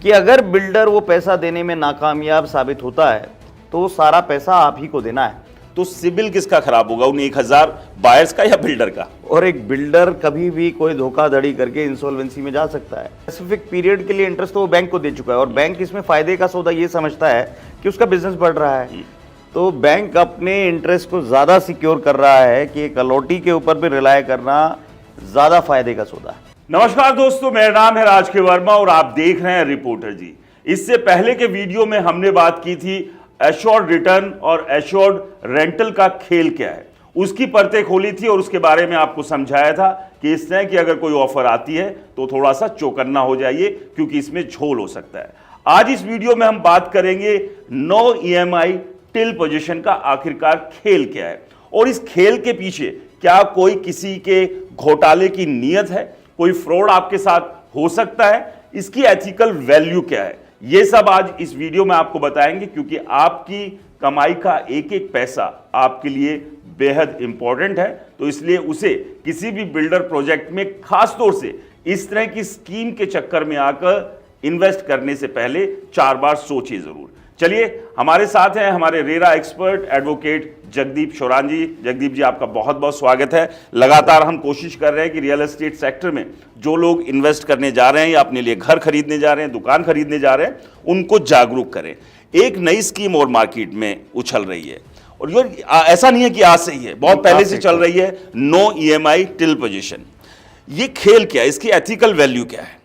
कि अगर बिल्डर वो पैसा देने में नाकामयाब साबित होता है तो वो सारा पैसा आप ही को देना है। तो सिबिल किसका खराब होगा, उन 1000 बायर्स का या बिल्डर का? और एक बिल्डर कभी भी कोई धोखाधड़ी करके इंसॉल्वेंसी में जा सकता है। स्पेसिफिक पीरियड के लिए इंटरेस्ट तो वो बैंक को दे चुका है और बैंक इसमें फायदे का सौदा ये समझता है कि उसका बिजनेस बढ़ रहा है, तो बैंक अपने इंटरेस्ट को ज्यादा सिक्योर कर रहा है कि एक अलॉटी के ऊपर भी रिलाय करना ज्यादा फायदे का सौदा है। नमस्कार दोस्तों, मेरा नाम है राज के वर्मा और आप देख रहे हैं रिपोर्टर जी। इससे पहले के वीडियो में हमने बात की थी एश्योर्ड रिटर्न और एश्योर्ड रेंटल का खेल क्या है, उसकी परतें खोली थी और उसके बारे में आपको समझाया था कि इस तरह की अगर कोई ऑफर आती है तो थोड़ा सा चौकन्ना हो जाइए क्योंकि इसमें झोल हो सकता है। आज इस वीडियो में हम बात करेंगे नो EMI टिल पोजीशन का आखिरकार खेल क्या है और इस खेल के पीछे क्या कोई किसी के घोटाले की नीयत है, कोई फ्रॉड आपके साथ हो सकता है, इसकी एथिकल वैल्यू क्या है, ये सब आज इस वीडियो में आपको बताएंगे क्योंकि आपकी कमाई का एक एक पैसा आपके लिए बेहद इंपॉर्टेंट है। तो इसलिए उसे किसी भी बिल्डर प्रोजेक्ट में खास तौर से इस तरह की स्कीम के चक्कर में आकर इन्वेस्ट करने से पहले 4 बार सोचिए जरूर। चलिए, हमारे साथ हैं हमारे RERA expert advocate Jagdeep Shoran ji. Jagdeep ji, आपका बहुत बहुत स्वागत है। लगातार हम कोशिश कर रहे हैं कि रियल एस्टेट सेक्टर में जो लोग इन्वेस्ट करने जा रहे हैं या अपने लिए घर खरीदने जा रहे हैं, दुकान खरीदने जा रहे हैं, उनको जागरूक करें। एक नई स्कीम और मार्केट में उछल रही है और ये ऐसा नहीं है कि आज से ही है, बहुत पहले से चल रही है, नो EMI टिल पोजीशन। ये खेल क्या है, इसकी एथिकल वैल्यू क्या है?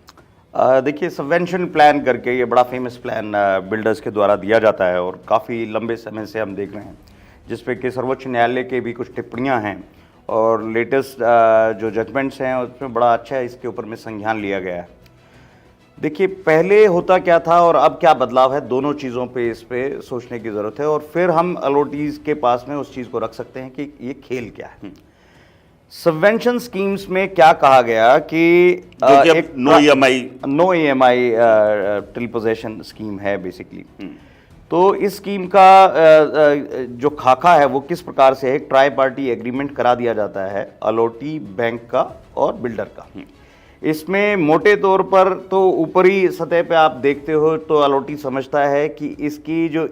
देखिए, सबवेंशन प्लान करके ये बड़ा फेमस प्लान बिल्डर्स के द्वारा दिया जाता है और काफ़ी लंबे समय से हम देख रहे हैं, जिसपे कि सर्वोच्च न्यायालय के भी कुछ टिप्पणियां हैं और लेटेस्ट जो जजमेंट्स हैं उसमें बड़ा अच्छा इसके ऊपर में संज्ञान लिया गया है। देखिए, पहले होता क्या था और अब क्या बदलाव है, दोनों चीज़ों पे इस पे सोचने की ज़रूरत है और फिर हम अलॉटीज़ के पास में उस चीज़ को रख सकते हैं कि ये खेल क्या है। सबवेंशन स्कीम्स में क्या कहा गया कि एक no EMI till possession scheme है बेसिकली। तो इस स्कीम का जो खाका है वो किस प्रकार से है, एक ट्राई पार्टी एग्रीमेंट करा दिया जाता है अलॉटी, बैंक का और बिल्डर का। इसमें मोटे तौर पर तो ऊपरी सतह पे आप देखते हो तो अलॉटी समझता है कि इसकी जो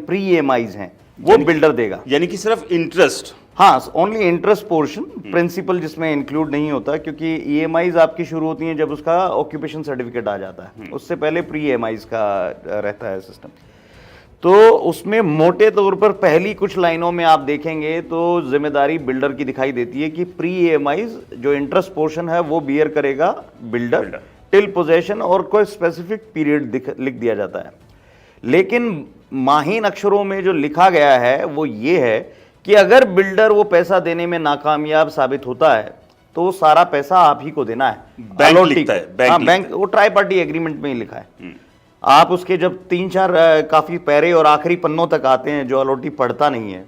प्री EMIs हैं वो बिल्डर देगा, यानी कि सिर्फ इंटरेस्ट। हाँ, ओनली इंटरेस्ट पोर्शन, प्रिंसिपल जिसमें इंक्लूड नहीं होता क्योंकि EMIs आपकी शुरू होती हैं जब उसका ऑक्यूपेशन सर्टिफिकेट आ जाता है, उससे पहले प्री EMIs का रहता है सिस्टम। तो उसमें मोटे तौर पर पहली कुछ लाइनों में आप देखेंगे तो जिम्मेदारी बिल्डर की दिखाई देती है कि प्री EMIs जो इंटरेस्ट पोर्शन है वो बियर करेगा बिल्डर टिल पोजेशन और कोई स्पेसिफिक पीरियड लिख दिया जाता है। लेकिन माहीन अक्षरों में जो लिखा गया है वो ये है कि अगर बिल्डर वो पैसा देने में नाकामयाब साबित होता है तो वो सारा पैसा आप ही को देना है। बैंक लिखता है, बैंक वो ट्राई पार्टी एग्रीमेंट में ही लिखा है। आप उसके जब 3-4 काफी पैरे और आखिरी पन्नों तक आते हैं जो अलॉटी पढ़ता नहीं है,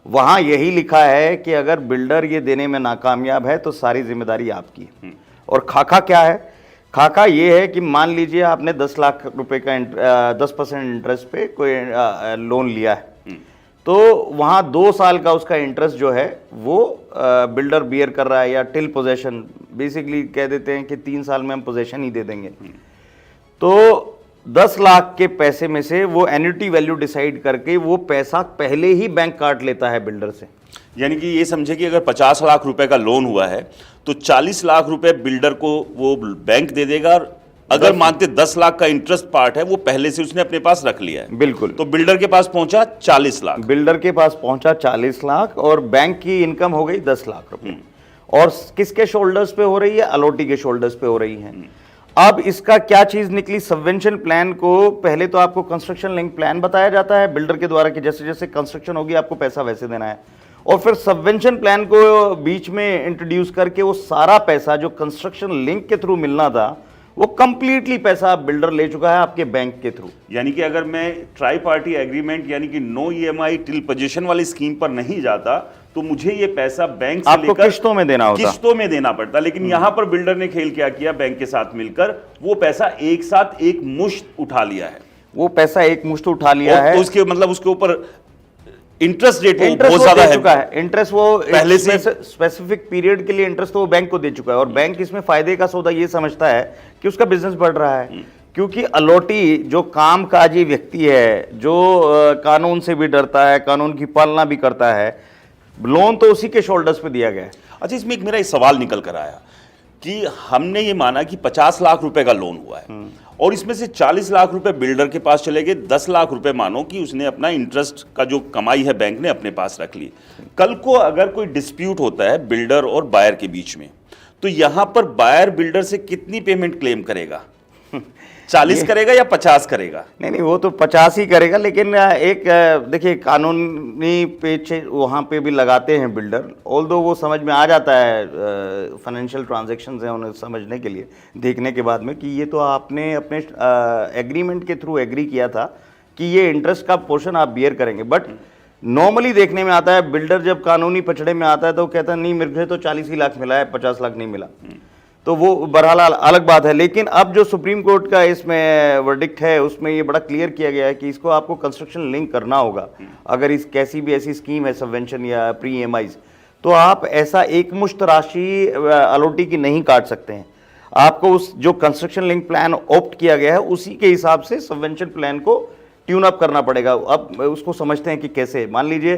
वहां यही लिखा है कि अगर बिल्डर ये देने में नाकामयाब है तो सारी जिम्मेदारी आपकी है। और खाका क्या है? खाका ये है कि मान लीजिए आपने 10 लाख रुपए का 10% इंटरेस्ट पे कोई लोन लिया है, तो वहाँ 2 साल का उसका इंटरेस्ट जो है वो बिल्डर बियर कर रहा है, या टिल पोजेशन बेसिकली कह देते हैं कि 3 साल में हम पोजेशन ही दे देंगे। तो 10 लाख के पैसे में से वो एन्युटी वैल्यू डिसाइड करके वो पैसा पहले ही बैंक काट लेता है बिल्डर से। यानी कि ये समझे कि अगर 50 लाख रुपए का लोन हुआ है तो 40 लाख रुपए बिल्डर को वो बैंक दे देगा और अगर मानते 10 लाख का इंटरेस्ट पार्ट है वो पहले से उसने अपने पास रख लिया है। बिल्कुल। तो बिल्डर के पास पहुंचा 40 लाख, बिल्डर के पास पहुंचा 40 लाख और बैंक की इनकम हो गई 10 लाख रुपए। और किसके शोल्डर्स पे हो रही है? अलॉटी के शोल्डर्स पे हो रही है। अब इसका क्या चीज निकली? सबवेंशन प्लान को पहले तो आपको कंस्ट्रक्शन लिंक प्लान बताया जाता है बिल्डर के द्वारा कि जैसे जैसे कंस्ट्रक्शन होगी आपको पैसा वैसे देना है, और फिर सबवेंशन प्लान को बीच में इंट्रोड्यूस करके वो सारा पैसा जो कंस्ट्रक्शन लिंक के थ्रू मिलना था वो कंप्लीटली पैसा बिल्डर ले चुका है आपके बैंक के थ्रू। यानी कि अगर मैं ट्राई पार्टी एग्रीमेंट यानी कि नो EMI टिल पोजीशन वाली स्कीम पर नहीं जाता तो मुझे ये पैसा बैंक से आपको किस्तों में देना होता, किस्तों में देना पड़ता। लेकिन यहां पर बिल्डर ने खेल क्या किया, बैंक के साथ मिलकर वो पैसा एक साथ एक मुश्त उठा लिया है। वो पैसा एक मुश्त उठा लिया है तो उसके मतलब उसके ऊपर इंटरेस्ट रेट बहुत ज्यादा है। इंटरेस्ट वो पहले से स्पेसिफिक पीरियड के लिए इंटरेस्ट तो वो बैंक को दे चुका है और बैंक इसमें फायदे का सौदा ये समझता है कि उसका बिजनेस बढ़ रहा है, क्योंकि अलोटी जो कामकाजी व्यक्ति है, जो कानून से भी डरता है, कानून की पालना भी करता है, लोन तो उसी के शोल्डर्स पे दिया गया है। अच्छा, इसमें एक मेरा एक सवाल निकल कर आया कि हमने ये माना कि 50 लाख रुपए का लोन हुआ है और इसमें से 40 लाख रुपए बिल्डर के पास चले गए, 10 लाख रुपए मानो कि उसने अपना इंटरेस्ट का जो कमाई है बैंक ने अपने पास रख ली। कल को अगर कोई डिस्प्यूट होता है बिल्डर और बायर के बीच में, तो यहां पर बायर बिल्डर से कितनी पेमेंट क्लेम करेगा? 40 करेगा या 50 करेगा? नहीं, वो तो 50 ही करेगा, लेकिन एक देखिए कानूनी पेच वहाँ पे भी लगाते हैं बिल्डर, ऑल्दो वो समझ में आ जाता है, फाइनेंशियल ट्रांजैक्शंस हैं उन्हें समझने के लिए, देखने के बाद में कि ये तो आपने अपने एग्रीमेंट के थ्रू एग्री किया था कि ये इंटरेस्ट का पोर्शन आप बियर करेंगे। बट नॉर्मली देखने में आता है बिल्डर जब कानूनी पचड़े में आता है तो कहता है नहीं, मेरे को तो 40 ही लाख मिला है, 50 लाख नहीं मिला। तो वो बहरहाल अलग बात है। लेकिन अब जो सुप्रीम कोर्ट का इसमें वर्डिक्ट है उसमें ये बड़ा क्लियर किया गया है कि इसको आपको कंस्ट्रक्शन लिंक करना होगा। अगर इस कैसी भी ऐसी स्कीम है सबवेंशन या प्री EMIs, तो आप ऐसा एक मुश्त राशि अलोटी की नहीं काट सकते हैं। आपको उस जो कंस्ट्रक्शन लिंक प्लान ऑप्ट किया गया है उसी के हिसाब से सबवेंशन प्लान को ट्यून अप करना पड़ेगा। अब उसको समझते हैं कि कैसे, मान लीजिए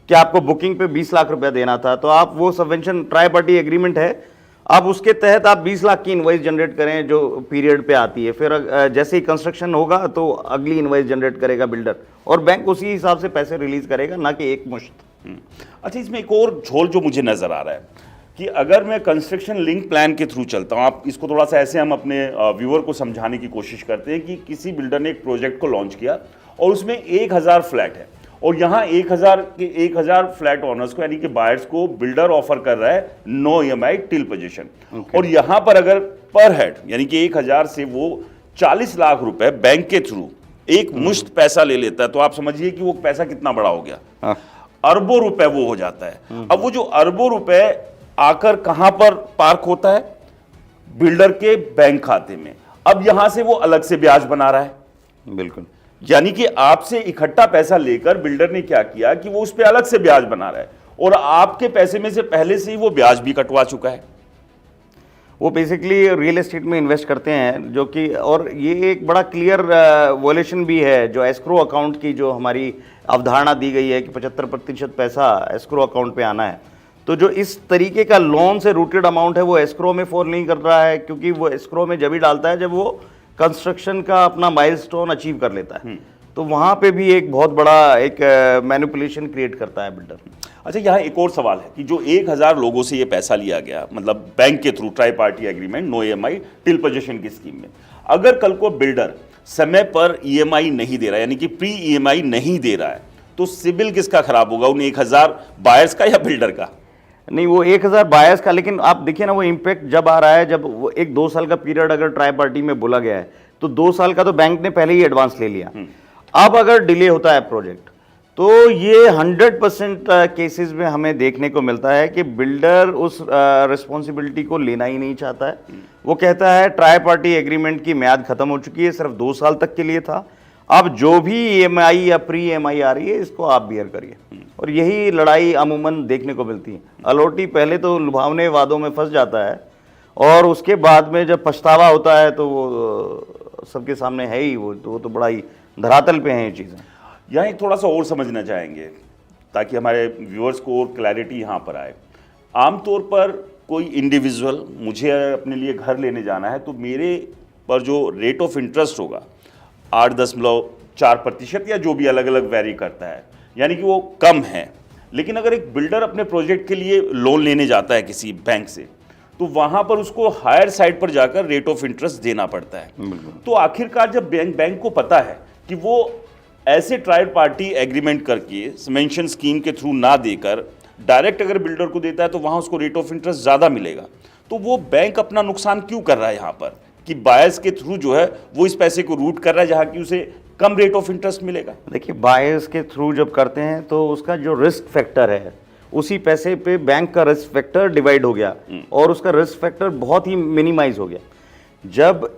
कि आपको बुकिंग पे 20 लाख रुपया देना था, तो आप वो सबवेंशन ट्राई पार्टी एग्रीमेंट है, अब उसके तहत आप 20 लाख की इनवॉइस जनरेट करें जो पीरियड पे आती है। फिर जैसे ही कंस्ट्रक्शन होगा तो अगली इनवॉइस जनरेट करेगा बिल्डर और बैंक उसी हिसाब से पैसे रिलीज करेगा, ना कि एक मुश्त। अच्छा, इसमें एक और झोल जो मुझे नजर आ रहा है कि अगर मैं कंस्ट्रक्शन लिंक प्लान के थ्रू चलता हूं, आप इसको थोड़ा सा ऐसे हम अपने व्यूअर को समझाने की कोशिश करते हैं कि किसी बिल्डर ने एक प्रोजेक्ट को लॉन्च किया और उसमें 1000 फ्लैट है और यहाँ 1000 फ्लैट ओनर्स को यानी कि बायर्स को बिल्डर ऑफर कर रहा है नो EMI टिल पोजीशन। और यहाँ पर अगर पर हेड यानी कि 1000 से वो 40 लाख रुपए बैंक के थ्रू एक मुश्त पैसा ले लेता है, तो आप समझिए कि वो पैसा कितना बड़ा हो गया, अरबों रुपए वो हो जाता है। अब वो जो अरबों रुपए आकर कहां पर पार्क होता है? बिल्डर के बैंक खाते में। अब यहां से वो अलग से ब्याज बना रहा है। बिल्कुल, यानी कि आपसे इकट्ठा पैसा लेकर बिल्डर ने क्या किया कि वो उस पे अलग से ब्याज बना रहा है और आपके पैसे में से पहले से ही वो ब्याज भी कटवा चुका है। वो बेसिकली रियल एस्टेट में इन्वेस्ट करते हैं, जो कि और ये एक बड़ा क्लियर वॉयलेशन भी है जो एस्क्रो अकाउंट की जो हमारी अवधारणा दी गई है कि 75% पैसा एस्क्रो अकाउंट पे आना है। तो जो इस तरीके का लोन से रूटेड अमाउंट है वो एस्क्रो में फॉल नहीं कर रहा है, क्योंकि वो एस्क्रो में जब ही डालता है जब वो कंस्ट्रक्शन का अपना माइलस्टोन अचीव कर लेता है। तो वहां पे भी एक बहुत बड़ा एक मैनिपुलेशन क्रिएट करता है बिल्डर। अच्छा, यहाँ एक और सवाल है कि जो 1000 लोगों से ये पैसा लिया गया, मतलब बैंक के through tri party agreement no EMI till possession की स्कीम में, अगर कल को बिल्डर समय पर EMI नहीं दे रहा है यानी कि प्री EMI नहीं दे रहा है, तो सिबिल किसका खराब होगा, उन 1000 बायर्स का या बिल्डर का? नहीं, वो 1000 बायर्स का। लेकिन आप देखिए ना, वो इम्पैक्ट जब आ रहा है जब वो एक 2 साल का पीरियड अगर ट्राई पार्टी में बोला गया है तो 2 साल का तो बैंक ने पहले ही एडवांस ले लिया। अब अगर डिले होता है प्रोजेक्ट तो ये 100% केसेस में हमें देखने को मिलता है कि बिल्डर उस रिस्पॉन्सिबिलिटी को लेना ही नहीं चाहता है। वो कहता है ट्राई पार्टी एग्रीमेंट की म्याद खत्म हो चुकी है, सिर्फ 2 साल तक के लिए था, अब जो भी EMI या प्री EMI आ रही है इसको आप बियर करिए। और यही लड़ाई अमूमन देखने को मिलती है। अलोटी पहले तो लुभावने वादों में फंस जाता है और उसके बाद में जब पछतावा होता है तो वो सबके सामने है ही, वो तो बड़ा ही धरातल पे हैं ये चीज़ें। यहाँ एक थोड़ा सा और समझना चाहेंगे ताकि हमारे व्यूअर्स को और क्लैरिटी यहाँ पर आए। आमतौर पर कोई इंडिविजुअल मुझे अपने लिए घर लेने जाना है तो मेरे पर जो रेट ऑफ इंटरेस्ट होगा 8.4% या जो भी अलग अलग वेरी करता है, यानी कि वो कम है। लेकिन अगर एक बिल्डर अपने प्रोजेक्ट के लिए लोन लेने जाता है किसी बैंक से, तो वहां पर उसको हायर साइड पर जाकर रेट ऑफ इंटरेस्ट देना पड़ता है। तो आखिरकार जब बैंक को पता है कि वो ऐसे ट्राई पार्टी एग्रीमेंट करके मेंशन स्कीम के थ्रू ना देकर डायरेक्ट अगर बिल्डर को देता है तो वहां उसको रेट ऑफ इंटरेस्ट ज़्यादा मिलेगा, तो वो बैंक अपना नुकसान क्यों कर रहा है यहाँ पर कि बायर्स के थ्रू जो है वो इस पैसे को रूट कर रहा है जहाँ की उसे कम रेट ऑफ इंटरेस्ट मिलेगा? देखिए, बायर्स के थ्रू जब करते हैं तो उसका जो रिस्क फैक्टर है उसी पैसे पे बैंक का रिस्क फैक्टर डिवाइड हो गया और उसका रिस्क फैक्टर बहुत ही मिनिमाइज हो गया। जब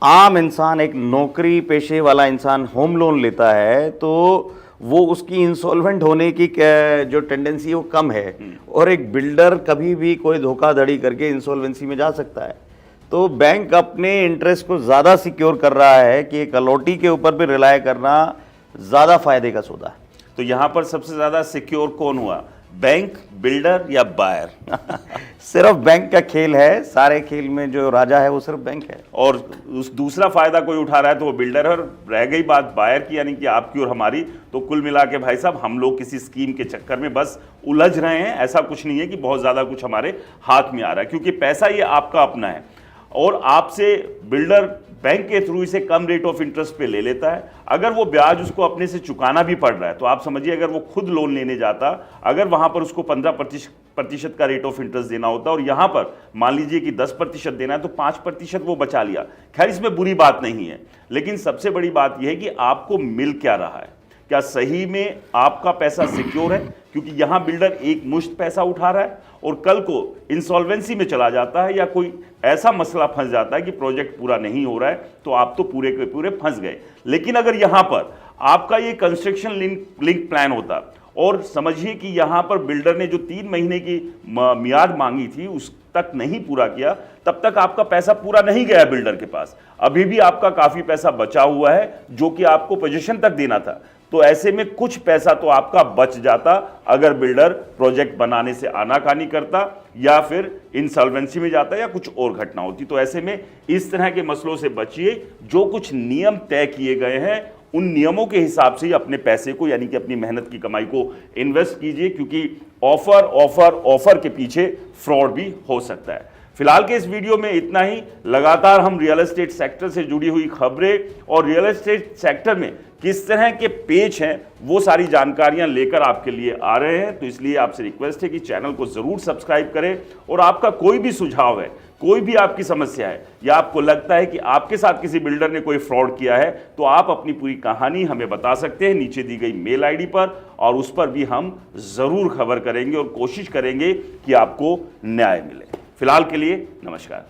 आम इंसान, एक नौकरी पेशे वाला इंसान होम लोन लेता है तो वो उसकी इंसॉल्वेंट होने की जो टेंडेंसी वो कम है और एक बिल्डर कभी भी कोई धोखाधड़ी करके इंसॉल्वेंसी में जा सकता है। तो बैंक अपने इंटरेस्ट को ज़्यादा सिक्योर कर रहा है कि एक अलॉटी के ऊपर भी रिलाय करना ज़्यादा फायदे का सौदा है। तो यहां पर सबसे ज्यादा सिक्योर कौन हुआ, बैंक, बिल्डर या बायर? सिर्फ बैंक का खेल है, सारे खेल में जो राजा है वो सिर्फ बैंक है। और उस दूसरा फायदा कोई उठा रहा है तो वो बिल्डर है। और रह गई बात बायर की, यानी कि आपकी और हमारी, तो कुल मिला के भाई साहब हम लोग किसी स्कीम के चक्कर में बस उलझ रहे हैं। ऐसा कुछ नहीं है कि बहुत ज्यादा कुछ हमारे हाथ में आ रहा है, क्योंकि पैसा ये आपका अपना है और आपसे बिल्डर बैंक के थ्रू इसे कम रेट ऑफ इंटरेस्ट पे ले लेता है। अगर वो ब्याज उसको अपने से चुकाना भी पड़ रहा है तो आप समझिए, अगर वो खुद लोन लेने जाता, अगर वहां पर उसको 15% का रेट ऑफ इंटरेस्ट देना होता और यहां पर मान लीजिए कि 10% देना है, तो 5% वो बचा लिया। खैर, इसमें बुरी बात नहीं है, लेकिन सबसे बड़ी बात यह है कि आपको मिल क्या रहा है, क्या सही में आपका पैसा सिक्योर है? क्योंकि यहां बिल्डर एक मुश्त पैसा उठा रहा है और कल को इंसॉल्वेंसी में चला जाता है या कोई ऐसा मसला फंस जाता है कि प्रोजेक्ट पूरा नहीं हो रहा है, तो आप तो पूरे के पूरे फंस गए। लेकिन अगर यहां पर आपका ये कंस्ट्रक्शन लिंक प्लान होता और समझिए कि यहां पर बिल्डर ने जो 3 महीने की मियाद मांगी थी उस तक नहीं पूरा किया, तब तक आपका पैसा पूरा नहीं गया बिल्डर के पास, अभी भी आपका काफी पैसा बचा हुआ है जो कि आपको पोजीशन तक देना था। तो ऐसे में कुछ पैसा तो आपका बच जाता अगर बिल्डर प्रोजेक्ट बनाने से आनाकानी करता या फिर इंसॉल्वेंसी में जाता या कुछ और घटना होती। तो ऐसे में इस तरह के मसलों से बचिए। जो कुछ नियम तय किए गए हैं उन नियमों के हिसाब से ही अपने पैसे को, यानी कि अपनी मेहनत की कमाई को इन्वेस्ट कीजिए, क्योंकि ऑफर के पीछे फ्रॉड भी हो सकता है। फिलहाल के इस वीडियो में इतना ही। लगातार हम रियल एस्टेट सेक्टर से जुड़ी हुई खबरें और रियल एस्टेट सेक्टर में किस तरह के पेच हैं वो सारी जानकारियां लेकर आपके लिए आ रहे हैं। तो इसलिए आपसे रिक्वेस्ट है कि चैनल को जरूर सब्सक्राइब करें और आपका कोई भी सुझाव है, कोई भी आपकी समस्या है या आपको लगता है कि आपके साथ किसी बिल्डर ने कोई फ्रॉड किया है, तो आप अपनी पूरी कहानी हमें बता सकते हैं नीचे दी गई मेल आईडी पर, और उस पर भी हम जरूर खबर करेंगे और कोशिश करेंगे कि आपको न्याय मिले। फिलहाल के लिए नमस्कार।